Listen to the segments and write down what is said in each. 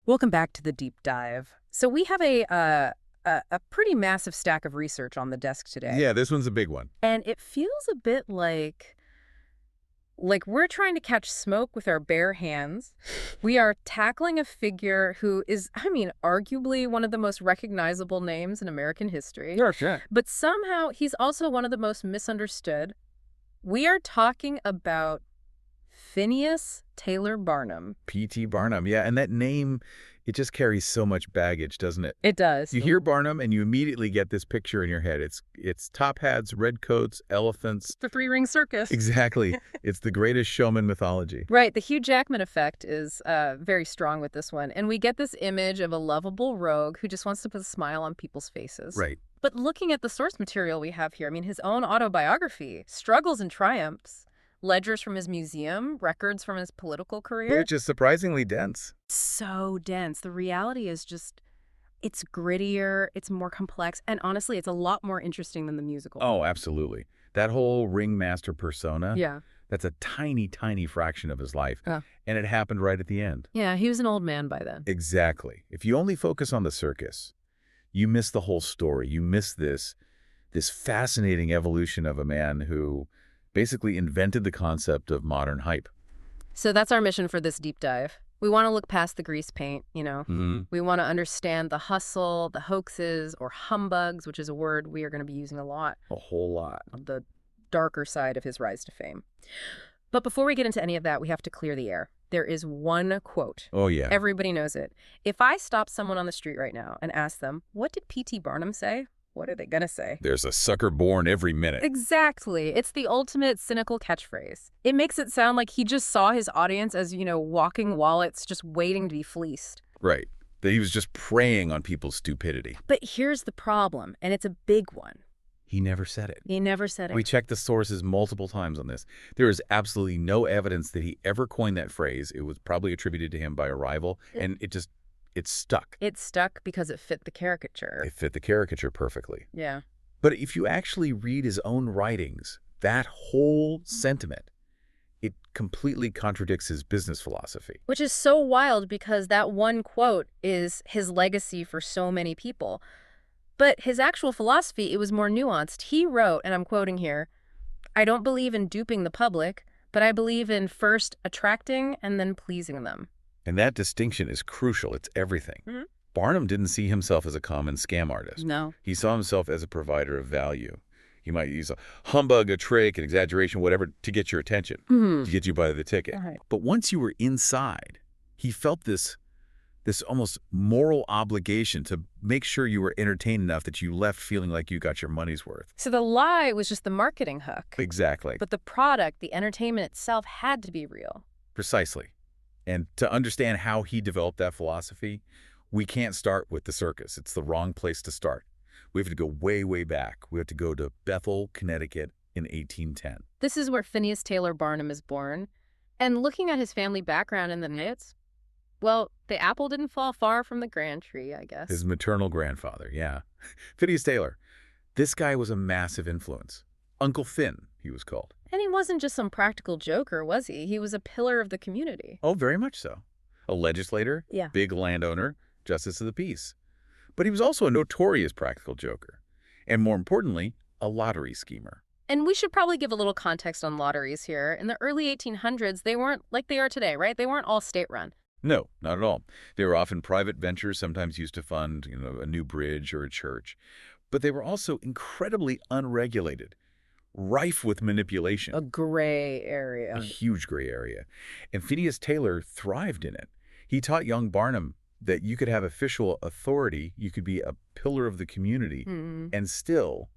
Welcome back to the deep dive. So we have a pretty massive stack of research on the desk today. Yeah, this one's a big one. And it feels a bit like we're trying to catch smoke with our bare hands. We are tackling a figure who is, arguably one of the most recognizable names in American history. Sure. But somehow he's also one of the most misunderstood. We are talking about Phineas Taylor Barnum. P.T. Barnum, yeah, and that name, it just carries so much baggage, doesn't it? It does. You hear Barnum and you immediately get this picture in your head. It's top hats, red coats, elephants. The three-ring circus. Exactly. It's the greatest showman mythology. Right. The Hugh Jackman effect is very strong with this one. And we get this image of a lovable rogue who just wants to put a smile on people's faces. Right. But looking at the source material we have here, his own autobiography, struggles and triumphs, ledgers from his museum, records from his political career. Which is surprisingly dense. So dense. The reality is just, it's grittier, it's more complex, and honestly, it's a lot more interesting than the musical. Oh, absolutely. That whole ringmaster persona, Yeah. that's a tiny, tiny fraction of his life. Oh. And it happened right at the end. Yeah, he was an old man by then. Exactly. If you only focus on the circus, you miss the whole story. You miss this fascinating evolution of a man who basically invented the concept of modern hype. So that's our mission for this deep dive. We want to look past the grease paint, Mm-hmm. We want to understand the hustle, the hoaxes, or humbugs, which is a word we are going to be using a lot, A whole lot. on the darker side of his rise to fame. But before we get into any of that, we have to clear the air. There is one quote. Oh, yeah. Everybody knows it. If I stop someone on the street right now and ask them, what did P.T. Barnum say? What are they going to say? There's a sucker born every minute. Exactly. It's the ultimate cynical catchphrase. It makes it sound like he just saw his audience as, walking wallets just waiting to be fleeced. Right. That he was just preying on people's stupidity. But here's the problem, and it's a big one. He never said it. He never said it. We checked the sources multiple times on this. There is absolutely no evidence that he ever coined that phrase. It was probably attributed to him by a rival, and it stuck. It stuck because it fit the caricature. It fit the caricature perfectly. Yeah. But if you actually read his own writings, that whole sentiment, it completely contradicts his business philosophy. Which is so wild because that one quote is his legacy for so many people. But his actual philosophy, it was more nuanced. He wrote, and I'm quoting here, "I don't believe in duping the public, but I believe in first attracting and then pleasing them." And that distinction is crucial. It's everything. Mm-hmm. Barnum didn't see himself as a common scam artist. No. He saw himself as a provider of value. He might use a humbug, a trick, an exaggeration, whatever, to get your attention, to get you by the ticket. All right. But once you were inside, he felt this almost moral obligation to make sure you were entertained enough that you left feeling like you got your money's worth. So the lie was just the marketing hook. Exactly. But the product, the entertainment itself, had to be real. Precisely. And to understand how he developed that philosophy, we can't start with the circus. It's the wrong place to start. We have to go way, way back. We have to go to Bethel, Connecticut in 1810. This is where Phineas Taylor Barnum is born. And looking at his family background in the notes, well, the apple didn't fall far from the grand tree, I guess. His maternal grandfather, yeah. Phineas Taylor. This guy was a massive influence. Uncle Finn, he was called. And he wasn't just some practical joker, was he? He was a pillar of the community. Oh, very much so. A legislator, Yeah. big landowner, justice of the peace. But he was also a notorious practical joker. And more importantly, a lottery schemer. And we should probably give a little context on lotteries here. In the early 1800s, they weren't like they are today, right? They weren't all state-run. No, not at all. They were often private ventures, sometimes used to fund, a new bridge or a church. But they were also incredibly unregulated, rife with manipulation. A gray area. A huge gray area. And Phineas Taylor thrived in it. He taught young Barnum that you could have official authority, you could be a pillar of the community, and still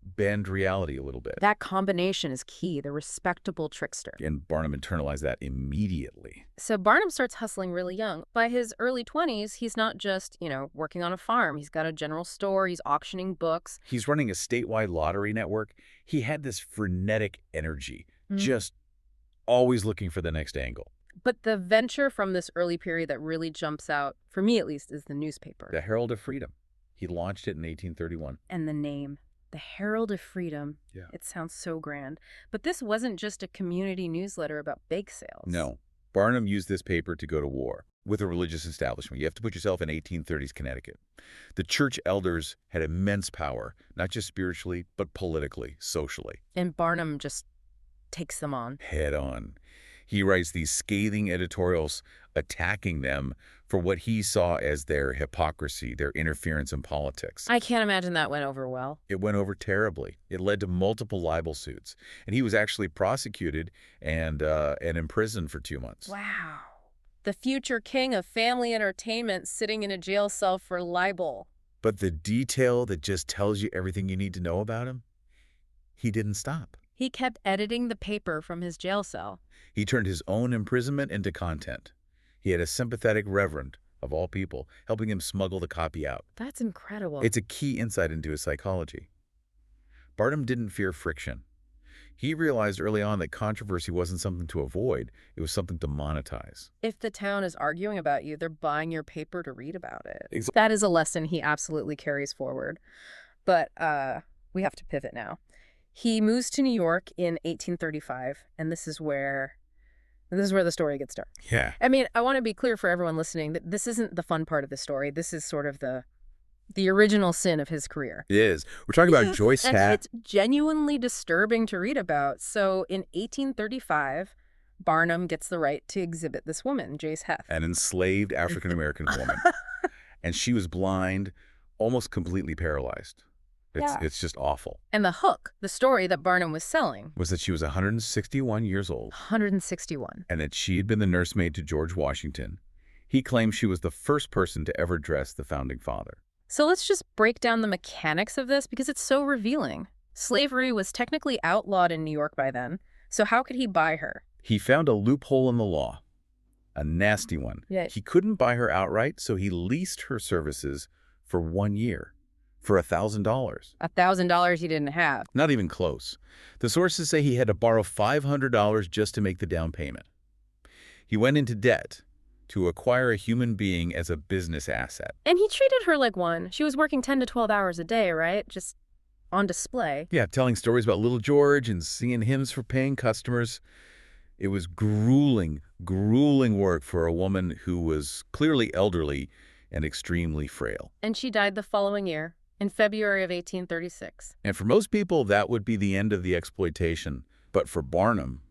bend reality a little bit. That combination is key, the respectable trickster. And Barnum internalized that immediately. So Barnum starts hustling really young. By his early 20s, he's not just, working on a farm. He's got a general store. He's auctioning books. He's running a statewide lottery network. He had this frenetic energy, just always looking for the next angle. But the venture from this early period that really jumps out, for me at least, is the newspaper. The Herald of Freedom. He launched it in 1831. And the name. The Herald of Freedom. Yeah. It sounds so grand. But this wasn't just a community newsletter about bake sales. No. Barnum used this paper to go to war. with a religious establishment. You have to put yourself in 1830s Connecticut. The church elders had immense power, not just spiritually, but politically, socially. And Barnum just takes them on. Head on. He writes these scathing editorials attacking them for what he saw as their hypocrisy, their interference in politics. I can't imagine that went over well. It went over terribly. It led to multiple libel suits. And he was actually prosecuted and imprisoned for 2 months. Wow. The future king of family entertainment sitting in a jail cell for libel. But the detail that just tells you everything you need to know about him, he didn't stop. He kept editing the paper from his jail cell. He turned his own imprisonment into content. He had a sympathetic reverend, of all people, helping him smuggle the copy out. That's incredible. It's a key insight into his psychology. Barnum didn't fear friction. He realized early on that controversy wasn't something to avoid, it was something to monetize. If the town is arguing about you, they're buying your paper to read about it. Exa- That is a lesson he absolutely carries forward. But we have to pivot now. He moves to New York in 1835, and this is where the story gets dark. Yeah. I mean, I want to be clear for everyone listening that this isn't the fun part of the story. This is sort of the original sin of his career. It is. We're talking about Joice And Heth. it's genuinely disturbing to read about. So in 1835, Barnum gets the right to exhibit this woman, Joice Heth. An enslaved African-American woman. And she was blind, almost completely paralyzed. It's just awful. And the hook, the story that Barnum was selling, Was that she was 161 years old. 161. And that she had been the nursemaid to George Washington. He claimed she was the first person to ever dress the founding father. So let's just break down the mechanics of this because it's so revealing. Slavery was technically outlawed in New York by then, so how could he buy her? He found a loophole in the law, a nasty one. Yeah. He couldn't buy her outright, so he leased her services for 1 year for $1,000. $1,000 he didn't have. Not even close. The sources say he had to borrow $500 just to make the down payment. He went into debt to acquire a human being as a business asset. And he treated her like one. She was working 10 to 12 hours a day, right? Just on display. Yeah, telling stories about little George and singing hymns for paying customers. It was grueling, grueling work for a woman who was clearly elderly and extremely frail. And she died the following year, in February of 1836. And for most people, that would be the end of the exploitation. But for Barnum,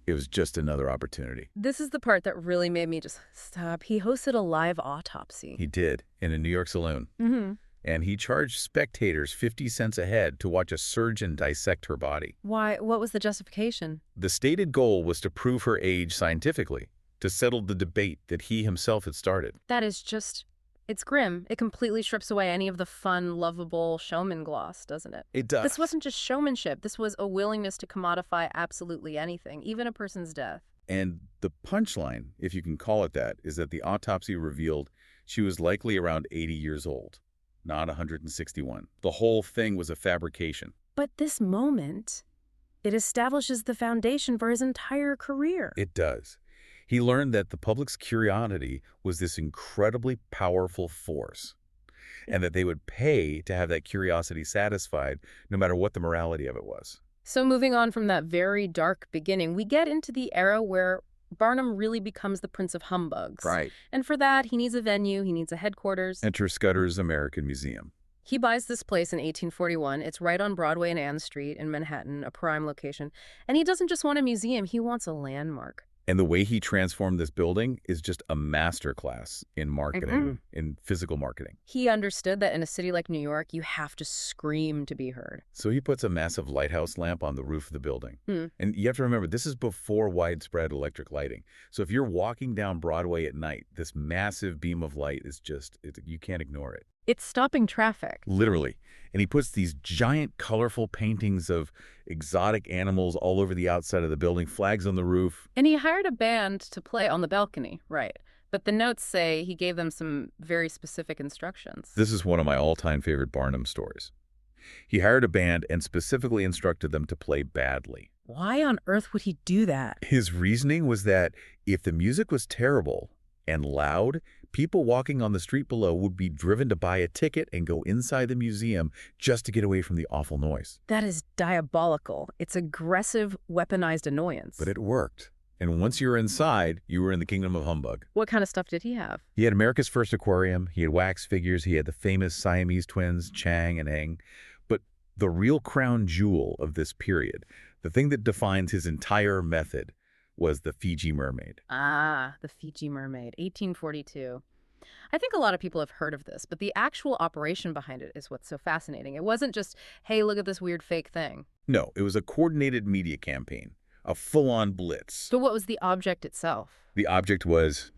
it was just another opportunity. This is the part that really made me just stop. He hosted a live autopsy. He did, in a New York saloon. Mm-hmm. And he charged spectators 50 cents a head to watch a surgeon dissect her body. Why? What was the justification? The stated goal was to prove her age scientifically, to settle the debate that he himself had started. That is just... It's grim. It completely strips away any of the fun, lovable showman gloss, doesn't it? It does. This wasn't just showmanship. This was a willingness to commodify absolutely anything, even a person's death. And the punchline, if you can call it that, is that the autopsy revealed she was likely around 80 years old, not 161. The whole thing was a fabrication. But this moment, it establishes the foundation for his entire career. It does. He learned that the public's curiosity was this incredibly powerful force, and that they would pay to have that curiosity satisfied, no matter what the morality of it was. So moving on from that very dark beginning, we get into the era where Barnum really becomes the Prince of Humbugs. Right. And for that, he needs a venue, he needs a headquarters. Enter Scudder's American Museum. He buys this place in 1841. It's right on Broadway and Ann Street in Manhattan, a prime location. And he doesn't just want a museum, he wants a landmark. And the way he transformed this building is just a masterclass in marketing, in physical marketing. He understood that in a city like New York, you have to scream to be heard. So he puts a massive lighthouse lamp on the roof of the building. Hmm. And you have to remember, this is before widespread electric lighting. So if you're walking down Broadway at night, this massive beam of light is just, you can't ignore it. It's stopping traffic. Literally. And he puts these giant, colorful paintings of exotic animals all over the outside of the building, flags on the roof. And he hired a band to play on the balcony, right? But the notes say he gave them some very specific instructions. This is one of my all-time favorite Barnum stories. He hired a band and specifically instructed them to play badly. Why on earth would he do that? His reasoning was that if the music was terrible and loud, people walking on the street below would be driven to buy a ticket and go inside the museum just to get away from the awful noise. That is diabolical. It's aggressive, weaponized annoyance. But it worked. And once you were inside, you were in the kingdom of humbug. What kind of stuff did he have? He had America's first aquarium. He had wax figures. He had the famous Siamese twins, Chang and Eng. But the real crown jewel of this period, the thing that defines his entire method, was the Fiji mermaid. Ah, the Fiji mermaid, 1842. I think a lot of people have heard of this, but the actual operation behind it is what's so fascinating. It wasn't just, hey, look at this weird fake thing. No, it was a coordinated media campaign, a full-on blitz. But what was the object itself? The object was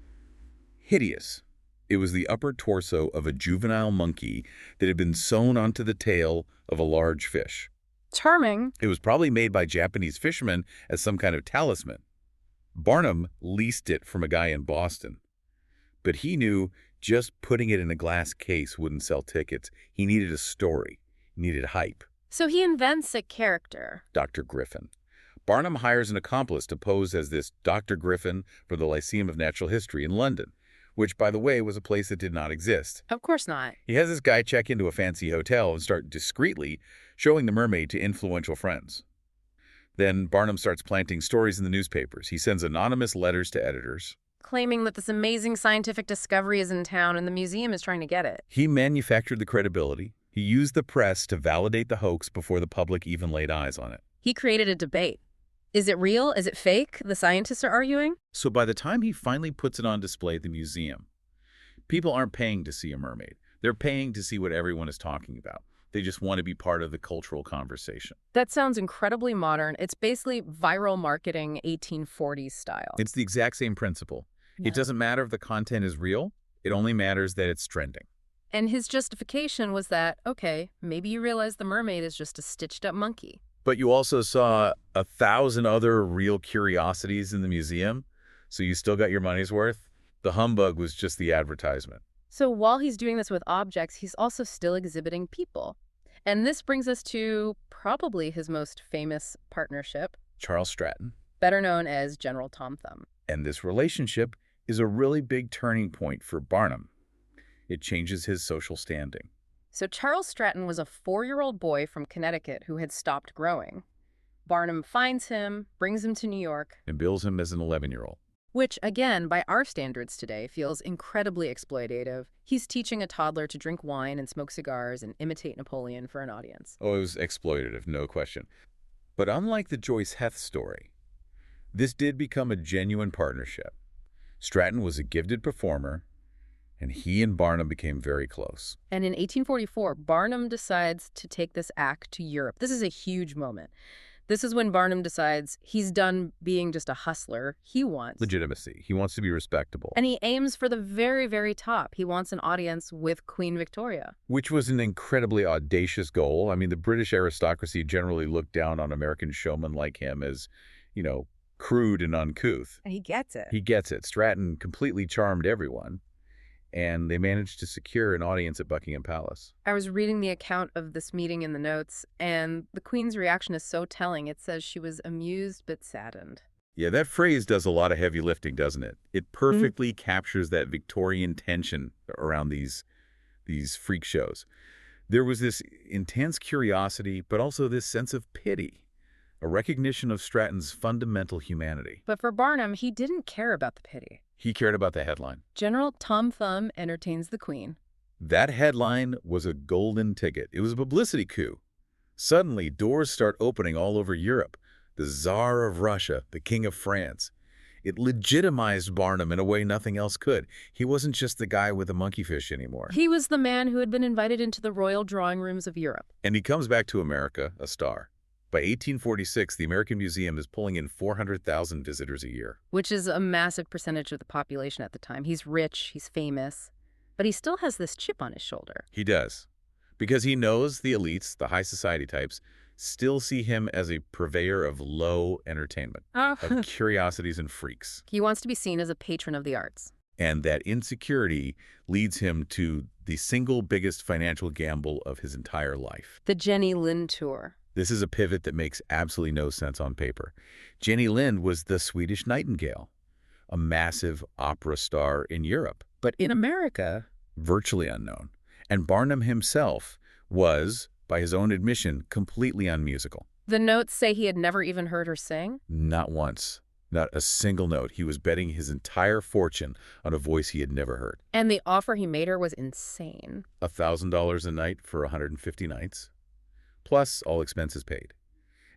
hideous. It was the upper torso of a juvenile monkey that had been sewn onto the tail of a large fish. Charming. It was probably made by Japanese fishermen as some kind of talisman. Barnum leased it from a guy in Boston. But he knew just putting it in a glass case wouldn't sell tickets. He needed a story. He needed hype. So he invents a character. Dr. Griffin. Barnum hires an accomplice to pose as this Dr. Griffin for the Lyceum of Natural History in London, which, by the way, was a place that did not exist. Of course not. He has this guy check into a fancy hotel and start discreetly showing the mermaid to influential friends. Then Barnum starts planting stories in the newspapers. He sends anonymous letters to editors, Claiming that this amazing scientific discovery is in town and the museum is trying to get it. He manufactured the credibility. He used the press to validate the hoax before the public even laid eyes on it. He created a debate. Is it real? Is it fake? The scientists are arguing. So by the time he finally puts it on display at the museum, people aren't paying to see a mermaid. They're paying to see what everyone is talking about. They just want to be part of the cultural conversation. That sounds incredibly modern. It's basically viral marketing 1840s style. It's the exact same principle. Yeah. It doesn't matter if the content is real. It only matters that it's trending. And his justification was that, okay, maybe you realize the mermaid is just a stitched-up monkey. But you also saw 1,000 other real curiosities in the museum, so you still got your money's worth. The humbug was just the advertisement. So while he's doing this with objects, he's also still exhibiting people. And this brings us to probably his most famous partnership, Charles Stratton. better known as General Tom Thumb. And this relationship is a really big turning point for Barnum. It changes his social standing. So Charles Stratton was a 4-year-old boy from Connecticut who had stopped growing. Barnum finds him, brings him to New York, And bills him as an 11-year-old. which, again, by our standards today, feels incredibly exploitative. He's teaching a toddler to drink wine and smoke cigars and imitate Napoleon for an audience. Oh, it was exploitative, no question. But unlike the Joice Heth story, this did become a genuine partnership. Stratton was a gifted performer, and he and Barnum became very close. And in 1844, Barnum decides to take this act to Europe. This is a huge moment. This is when Barnum decides he's done being just a hustler. He wants Legitimacy. He wants to be respectable. And he aims for the very, very top. He wants an audience with Queen Victoria. Which was an incredibly audacious goal. I mean, the British aristocracy generally looked down on American showmen like him as, crude and uncouth. And he gets it. He gets it. Stratton completely charmed everyone, and they managed to secure an audience at Buckingham Palace. I was reading the account of this meeting in the notes, and the Queen's reaction is so telling. It says she was amused but saddened. Yeah, that phrase does a lot of heavy lifting, doesn't it? It perfectly captures that Victorian tension around these freak shows. There was this intense curiosity, but also this sense of pity, a recognition of Stratton's fundamental humanity. But for Barnum, he didn't care about the pity. He cared about the headline. General Tom Thumb entertains the Queen. That headline was a golden ticket. It was a publicity coup. Suddenly, doors start opening all over Europe. The Tsar of Russia, the King of France. It legitimized Barnum in a way nothing else could. He wasn't just the guy with the monkey fish anymore. He was the man who had been invited into the royal drawing rooms of Europe. And he comes back to America, a star. By 1846, the American Museum is pulling in 400,000 visitors a year. Which is a massive percentage of the population at the time. He's rich, he's famous, but he still has this chip on his shoulder. He does. Because he knows the elites, the high society types, still see him as a purveyor of low entertainment, of curiosities and freaks. He wants to be seen as a patron of the arts. And that insecurity leads him to the single biggest financial gamble of his entire life. The Jenny Lind Tour. This is a pivot that makes absolutely no sense on paper. Jenny Lind was the Swedish Nightingale, a massive opera star in Europe, but in America, virtually unknown. And Barnum himself was, by his own admission, completely unmusical. The notes say he had never even heard her sing? Not once. Not a single note. He was betting his entire fortune on a voice he had never heard. And the offer he made her was insane. $1,000 a night for 150 nights, plus all expenses paid.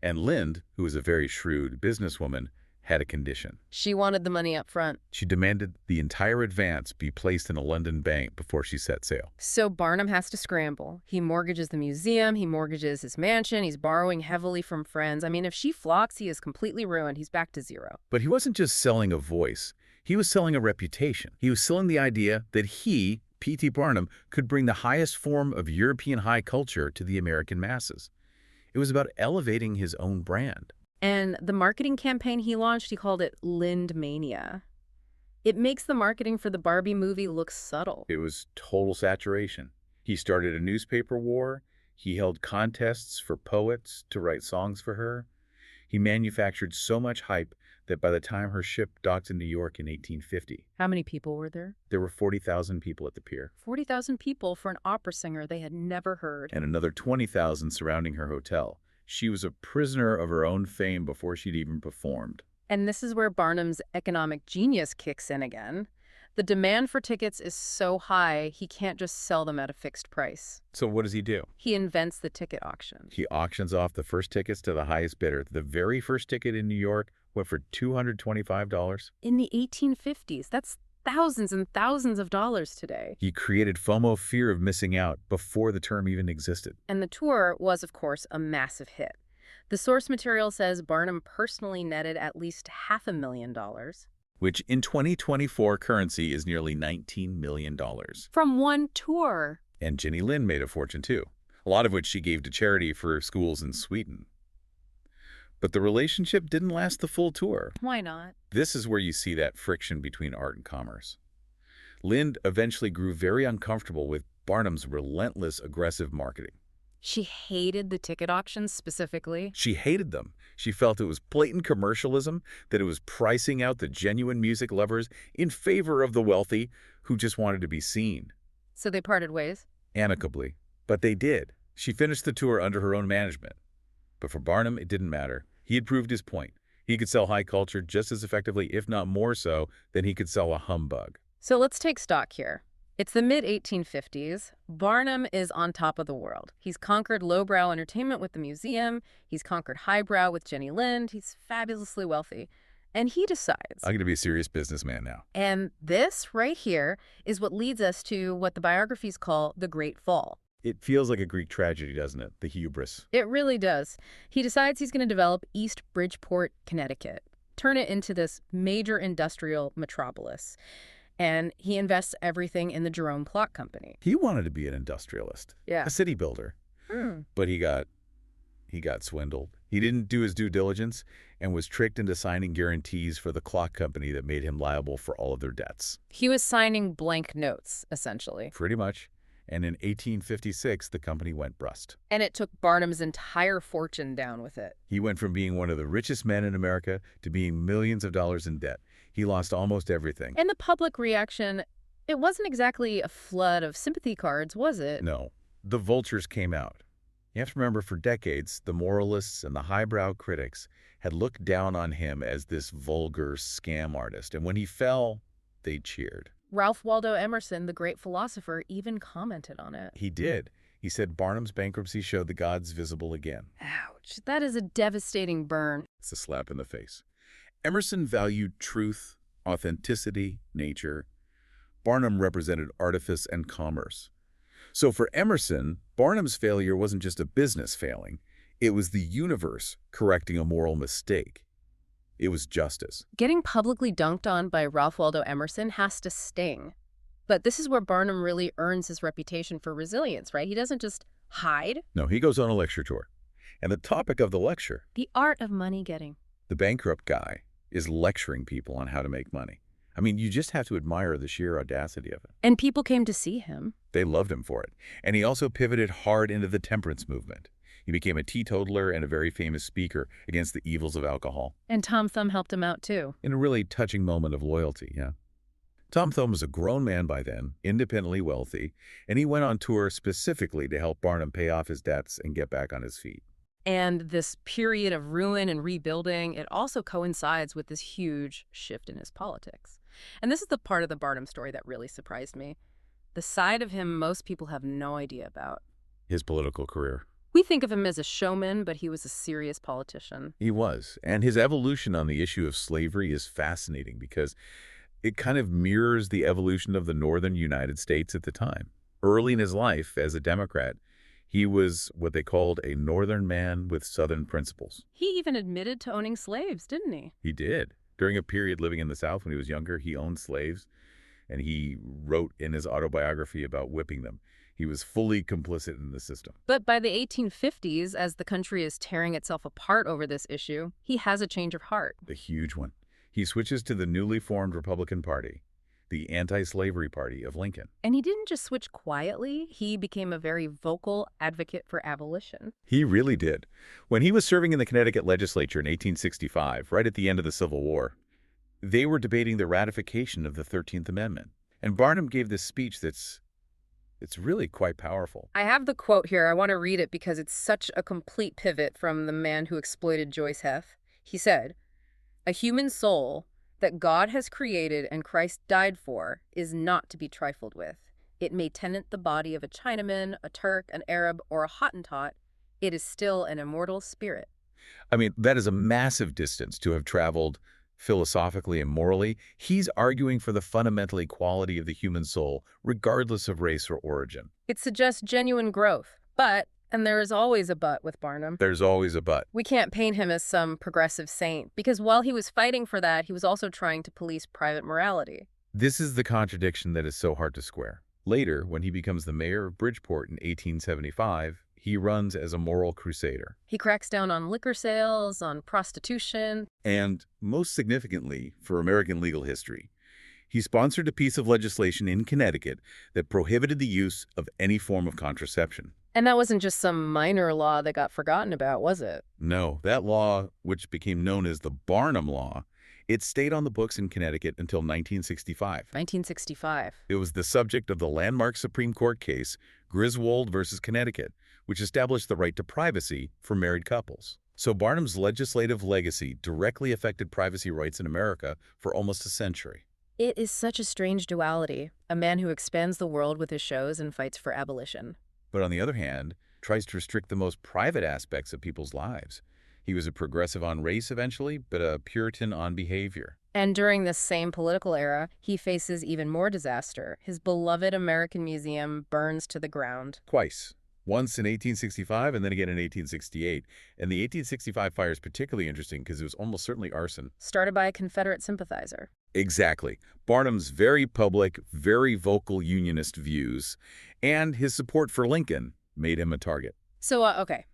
And Lind, who was a very shrewd businesswoman, had a condition. She wanted the money up front. She demanded the entire advance be placed in a London bank before she set sail. So Barnum has to scramble. He mortgages the museum, he mortgages his mansion, he's borrowing heavily from friends. I mean, if she flocks, he is completely ruined. He's back to zero. But he wasn't just selling a voice. He was selling a reputation. He was selling the idea that he, P.T. Barnum, could bring the highest form of European high culture to the American masses. It was about elevating his own brand. And the marketing campaign he launched, he called it Lind Mania. It makes the marketing for the Barbie movie look subtle. It was total saturation. He started a newspaper war. He held contests for poets to write songs for her. He manufactured so much hype that by the time her ship docked in New York in 1850, How many people were there? there were 40,000 people at the pier, 40,000 people for an opera singer they had never heard. and another 20,000 surrounding her hotel. She was a prisoner of her own fame before she'd even performed. And this is where Barnum's economic genius kicks in again. The demand for tickets is so high, he can't just sell them at a fixed price. So what does he do? He invents the ticket auction. He auctions off the first tickets to the highest bidder. The very first ticket in New York went for $225. In the 1850s, that's thousands and thousands of dollars today. He created FOMO, fear of missing out, before the term even existed. And the tour was, of course, a massive hit. The source material says Barnum personally netted at least $500,000. Which in 2024 currency is nearly $19 million. From one tour. And Jenny Lind made a fortune too, a lot of which she gave to charity for schools in Sweden. But the relationship didn't last the full tour. Why not? This is where you see that friction between art and commerce. Lind eventually grew very uncomfortable with Barnum's relentless, aggressive marketing. She hated the ticket auctions specifically. She hated them. She felt it was blatant commercialism, that it was pricing out the genuine music lovers in favor of the wealthy who just wanted to be seen. So they parted ways? Amicably. But they did. She finished the tour under her own management. But for Barnum, it didn't matter. He had proved his point. He could sell high culture just as effectively, if not more so, than he could sell a humbug. So let's take stock here. It's the mid-1850s. Barnum is on top of the world. He's conquered lowbrow entertainment with the museum. He's conquered highbrow with Jenny Lind. He's fabulously wealthy. And he decides. I'm going to be a serious businessman now. And this right here is what leads us to what the biographies call the Great Fall. It feels like a Greek tragedy, doesn't it? The hubris. It really does. He decides he's going to develop East Bridgeport, Connecticut, turn it into this major industrial metropolis. And he invests everything in the Jerome Clock Company. He wanted to be an industrialist, Yeah. a city builder. But he got swindled. He didn't do his due diligence and was tricked into signing guarantees for the clock company that made him liable for all of their debts. He was signing blank notes, essentially. Pretty much. And in 1856, the company went bust. And it took Barnum's entire fortune down with it. He went from being one of the richest men in America to being millions of dollars in debt. He lost almost everything. And the public reaction, it wasn't exactly a flood of sympathy cards, was it? No. The vultures came out. You have to remember, for decades, the moralists and the highbrow critics had looked down on him as this vulgar scam artist. And when he fell, they cheered. Ralph Waldo Emerson, the great philosopher, even commented on it. He did. He said Barnum's bankruptcy showed the gods visible again. Ouch. That is a devastating burn. It's a slap in the face. Emerson valued truth, authenticity, nature. Barnum represented artifice and commerce. So for Emerson, Barnum's failure wasn't just a business failing. It was the universe correcting a moral mistake. It was justice. Getting publicly dunked on by Ralph Waldo Emerson has to sting. But this is where Barnum really earns his reputation for resilience, right? He doesn't just hide. No, he goes on a lecture tour. And the topic of the lecture, The art of money getting. the bankrupt guy, is lecturing people on how to make money. I mean, you just have to admire the sheer audacity of it. And people came to see him. They loved him for it. And he also pivoted hard into the temperance movement. He became a teetotaler and a very famous speaker against the evils of alcohol. And Tom Thumb helped him out, too. In a really touching moment of loyalty, yeah. Tom Thumb was a grown man by then, independently wealthy, and he went on tour specifically to help Barnum pay off his debts and get back on his feet. And this period of ruin and rebuilding, it also coincides with this huge shift in his politics. And this is the part of the Barnum story that really surprised me. The side of him most people have no idea about. His political career. We think of him as a showman, but he was a serious politician. He was. And his evolution on the issue of slavery is fascinating because it kind of mirrors the evolution of the northern United States at the time. Early in his life as a Democrat, he was what they called a northern man with southern principles. He even admitted to owning slaves, didn't he? He did. During a period living in the South when he was younger, he owned slaves, and he wrote in his autobiography about whipping them. He was fully complicit in the system. But by the 1850s, as the country is tearing itself apart over this issue, he has a change of heart. The huge one. He switches to the newly formed Republican Party, the anti-slavery party of Lincoln. And he didn't just switch quietly. He became a very vocal advocate for abolition. He really did. When he was serving in the Connecticut legislature in 1865, right at the end of the Civil War, they were debating the ratification of the 13th Amendment. And Barnum gave this speech it's really quite powerful. I have the quote here. I want to read it because it's such a complete pivot from the man who exploited Joice Heth. He said, "A human soul that God has created and Christ died for is not to be trifled with. It may tenant the body of a Chinaman, a Turk, an Arab, or a Hottentot. It is still an immortal spirit." I mean, that is a massive distance to have traveled philosophically and morally. He's arguing for the fundamental equality of the human soul, regardless of race or origin. It suggests genuine growth. But, and there is always a but with Barnum, There's always a but. we can't paint him as some progressive saint, because while he was fighting for that, he was also trying to police private morality. This is the contradiction that is so hard to square. Later, when he becomes the mayor of Bridgeport in 1875, he runs as a moral crusader. He cracks down on liquor sales, on prostitution. And most significantly for American legal history, he sponsored a piece of legislation in Connecticut that prohibited the use of any form of contraception. And that wasn't just some minor law that got forgotten about, was it? No, that law, which became known as the Barnum Law, it stayed on the books in Connecticut until 1965. 1965. It was the subject of the landmark Supreme Court case, Griswold versus Connecticut, which established the right to privacy for married couples. So Barnum's legislative legacy directly affected privacy rights in America for almost a century. It is such a strange duality. A man who expands the world with his shows and fights for abolition. But on the other hand, tries to restrict the most private aspects of people's lives. He was a progressive on race eventually, but a Puritan on behavior. And during this same political era, he faces even more disaster. His beloved American Museum burns to the ground. Twice. Once in 1865 and then again in 1868. And the 1865 fire is particularly interesting because it was almost certainly arson. Started by a Confederate sympathizer. Exactly. Barnum's very public, very vocal Unionist views and his support for Lincoln made him a target. So, okay.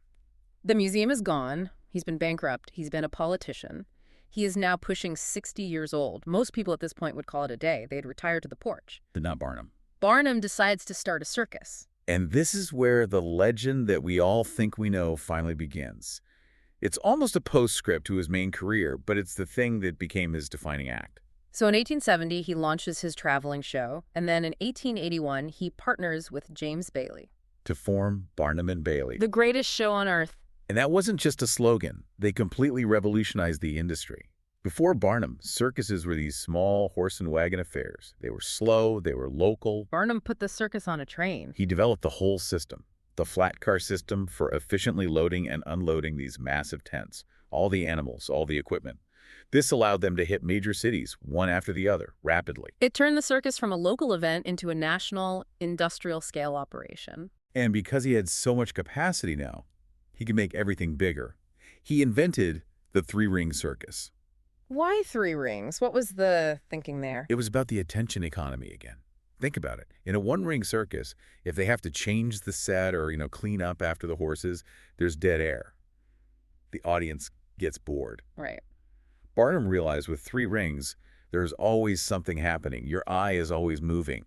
The museum is gone. He's been bankrupt. He's been a politician. He is now pushing 60 years old. Most people at this point would call it a day. They'd retire to the porch. But not Barnum. Barnum decides to start a circus. And this is where the legend that we all think we know finally begins. It's almost a postscript to his main career, but it's the thing that became his defining act. So in 1870, he launches his traveling show, and then in 1881, he partners with James Bailey. To form Barnum and Bailey. The greatest show on earth. And that wasn't just a slogan. They completely revolutionized the industry. Before Barnum, circuses were these small horse and wagon affairs. They were slow, they were local. Barnum put the circus on a train. He developed the whole system, the flat car system for efficiently loading and unloading these massive tents, all the animals, all the equipment. This allowed them to hit major cities, one after the other, rapidly. It turned the circus from a local event into a national, industrial-scale operation. And because he had so much capacity now, he could make everything bigger. He invented the three-ring circus. Why three rings? What was the thinking there? It was about the attention economy again. Think about it. In a one-ring circus, if they have to change the set or, clean up after the horses, there's dead air. The audience gets bored. Right. Barnum realized with three rings, there's always something happening. Your eye is always moving.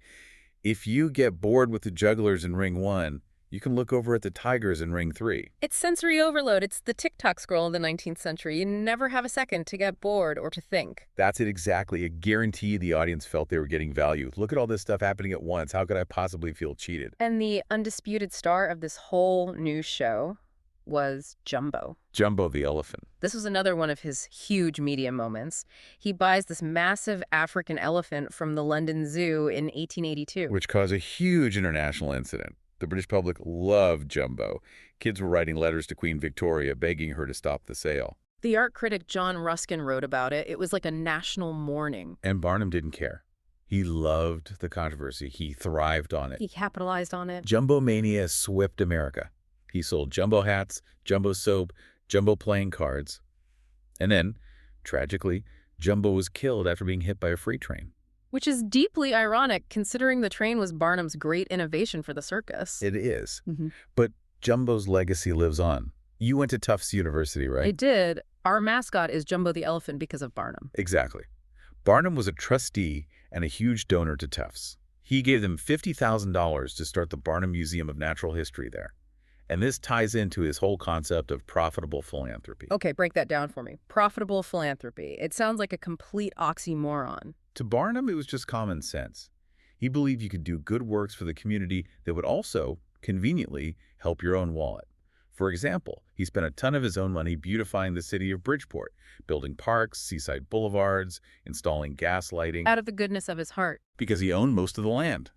If you get bored with the jugglers in ring 1, you can look over at the tigers in ring 3. It's sensory overload. It's the TikTok scroll of the 19th century. You never have a second to get bored or to think. That's it exactly. I guarantee the audience felt they were getting value. Look at all this stuff happening at once. How could I possibly feel cheated? And the undisputed star of this whole new show was Jumbo. Jumbo the elephant. This was another one of his huge media moments. He buys this massive African elephant from the London Zoo in 1882. Which caused a huge international incident. The British public loved Jumbo. Kids were writing letters to Queen Victoria begging her to stop the sale. The art critic John Ruskin wrote about it. It was like a national mourning. And Barnum didn't care. He loved the controversy. He thrived on it. He capitalized on it. Jumbo mania swept America. He sold jumbo hats, jumbo soap, jumbo playing cards. And then, tragically, Jumbo was killed after being hit by a freight train. Which is deeply ironic, considering the train was Barnum's great innovation for the circus. It is. But Jumbo's legacy lives on. You went to Tufts University, right? I did. Our mascot is Jumbo the elephant because of Barnum. Exactly. Barnum was a trustee and a huge donor to Tufts. He gave them $50,000 to start the Barnum Museum of Natural History there. And this ties into his whole concept of profitable philanthropy. Okay, break that down for me. Profitable philanthropy. It sounds like a complete oxymoron. To Barnum, it was just common sense. He believed you could do good works for the community that would also, conveniently, help your own wallet. For example, he spent a ton of his own money beautifying the city of Bridgeport, building parks, seaside boulevards, installing gas lighting. Out of the goodness of his heart. Because he owned most of the land.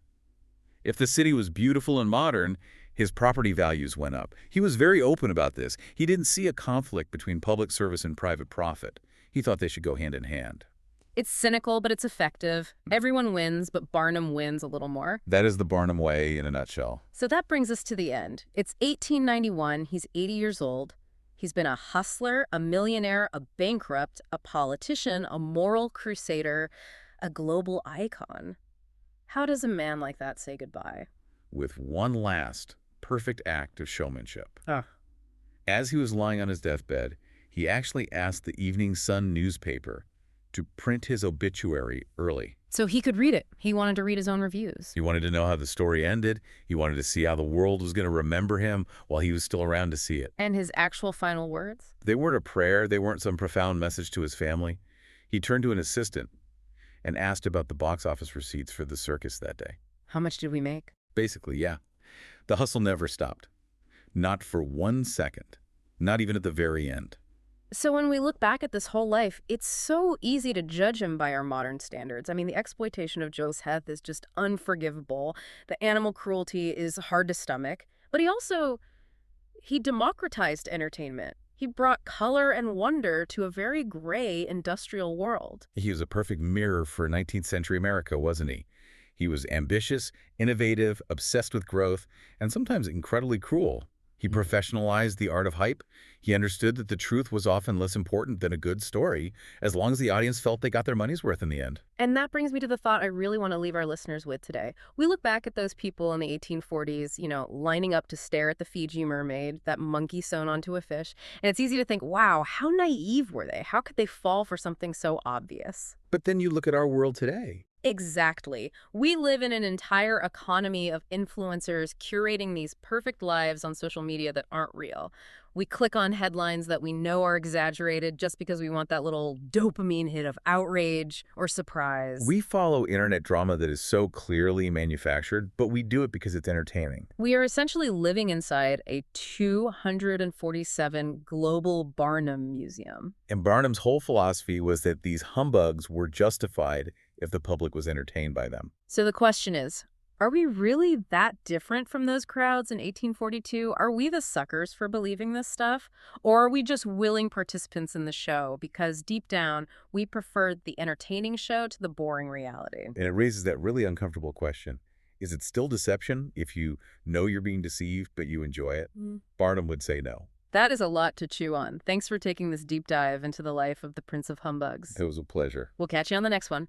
If the city was beautiful and modern, his property values went up. He was very open about this. He didn't see a conflict between public service and private profit. He thought they should go hand in hand. It's cynical, but it's effective. Everyone wins, but Barnum wins a little more. That is the Barnum way in a nutshell. So that brings us to the end. It's 1891. He's 80 years old. He's been a hustler, a millionaire, a bankrupt, a politician, a moral crusader, a global icon. How does a man like that say goodbye? With one last perfect act of showmanship. As he was lying on his deathbed, he actually asked the Evening Sun newspaper to print his obituary early. So he could read it. He wanted to read his own reviews. He wanted to know how the story ended. He wanted to see how the world was going to remember him while he was still around to see it. And his actual final words? They weren't a prayer. They weren't some profound message to his family. He turned to an assistant and asked about the box office receipts for the circus that day. How much did we make? Basically, yeah. The hustle never stopped. Not for 1 second. Not even at the very end. So when we look back at this whole life, it's so easy to judge him by our modern standards. I mean, the exploitation of Joice Heth is just unforgivable. The animal cruelty is hard to stomach. But he democratized entertainment. He brought color and wonder to a very gray industrial world. He was a perfect mirror for 19th century America, wasn't he? He was ambitious, innovative, obsessed with growth, and sometimes incredibly cruel. He professionalized the art of hype. He understood that the truth was often less important than a good story, as long as the audience felt they got their money's worth in the end. And that brings me to the thought I really want to leave our listeners with today. We look back at those people in the 1840s, lining up to stare at the Fiji mermaid, that monkey sewn onto a fish. And it's easy to think, wow, how naive were they? How could they fall for something so obvious? But then you look at our world today. Exactly. We live in an entire economy of influencers curating these perfect lives on social media that aren't real. We click on headlines that we know are exaggerated just because we want that little dopamine hit of outrage or surprise. We follow internet drama that is so clearly manufactured, but we do it because it's entertaining. We are essentially living inside a 247 global Barnum museum. And Barnum's whole philosophy was that these humbugs were justified if the public was entertained by them. So the question is, are we really that different from those crowds in 1842? Are we the suckers for believing this stuff? Or are we just willing participants in the show because deep down we preferred the entertaining show to the boring reality? And it raises that really uncomfortable question. Is it still deception if you know you're being deceived but you enjoy it? Barnum would say no. That is a lot to chew on. Thanks for taking this deep dive into the life of the Prince of Humbugs. It was a pleasure. We'll catch you on the next one.